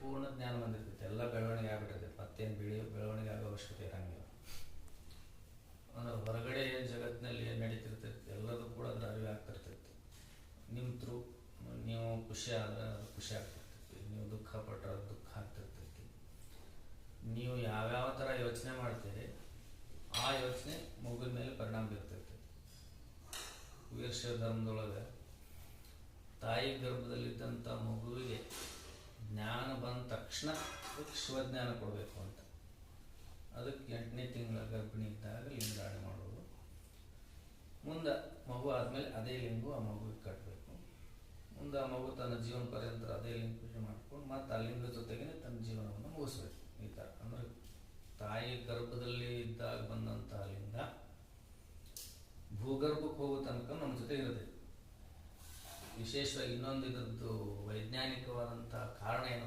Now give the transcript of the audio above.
ಪೂರ್ಣ ಜ್ಞಾನ ಬಂದಿರ್ತೈತಿ, ಎಲ್ಲ ಬೆಳವಣಿಗೆ ಆಗ್ಬಿಟ್ಟಿರ್ತೈತಿ, ಮತ್ತೇನು ಬೆಳವಣಿಗೆ ಆಗೋ ಅವಶ್ಯಕತೆ ಇರಂಗಿಲ್ಲ. ಅಂದ್ರೆ ಹೊರಗಡೆ ಜಗತ್ತಿನಲ್ಲಿ ಏನು ನಡೀತಿರ್ತೈತಿ ಎಲ್ಲದೂ ಕೂಡ ಅದ್ರ ಅರಿವು ಆಗ್ತಿರ್ತೈತಿ. ನಿಮ್ಮ ಥ್ರೂ ನೀವು ಖುಷಿ ಆದ್ರೆ ಅದು ಖುಷಿ ಆಗ್ತಿರ್ತೈತಿ, ನೀವು ದುಃಖ ಪಟ್ಟರೆ ಅದು ದುಃಖ ಆಗ್ತಿರ್ತೈತಿ. ನೀವು ಯಾವ್ಯಾವ ಥರ ಯೋಚನೆ ಮಾಡ್ತೀರಿ ಆ ಯೋಚನೆ ಮಗುವಿನ ಮೇಲೆ ಪರಿಣಾಮ ಬೀರ್ತೈತಿ. ವೀರಶೈವ ಧರ್ಮದೊಳಗೆ ತಾಯಿ ಗರ್ಭದಲ್ಲಿದ್ದಂಥ ಮಗುವಿಗೆ ಜ್ಞಾನ ಬಂದ ತಕ್ಷಣ ಶಿವಜ್ಞಾನ ಕೊಡಬೇಕು ಅಂತ. ಅದಕ್ಕೆ 8ನೇ ತಿಂಗಳ ಗರ್ಭಿಣಿ ಇದ್ದಾಗ ಲಿಂಗಾಣೆ ಮಾಡೋದು. ಮುಂದೆ ಮಗು ಆದಮೇಲೆ ಅದೇ ಲಿಂಗು ಆ ಮಗುವಿಗೆ ಕಟ್ಟಬೇಕು. ಮುಂದೆ ಆ ಮಗು ತನ್ನ ಜೀವನ ಪರ್ಯಂತ ಅದೇ ಲಿಂಗ ಪೂಜೆ ಮಾಡ್ಕೊಂಡು ಮತ್ತು ಆ ಲಿಂಗದ ಜೊತೆಗೇ ತನ್ನ ಜೀವನವನ್ನು ಮುಗಿಸ್ಬೇಕು. ಈ ಥರ ಅಂದರೆ ತಾಯಿ ಗರ್ಭದಲ್ಲಿ ಇದ್ದಾಗ ಬಂದಂತಹ ಲಿಂಗ ಭೂಗರ್ಭಕ್ಕೆ ಹೋಗೋ ತನಕ ನಮ್ಮ ಜೊತೆ ಇರುತ್ತೆ. ವಿಶೇಷವಾಗಿ ಇನ್ನೊಂದು ಇದರದ್ದು ವೈಜ್ಞಾನಿಕವಾದಂಥ ಕಾರಣ ಏನು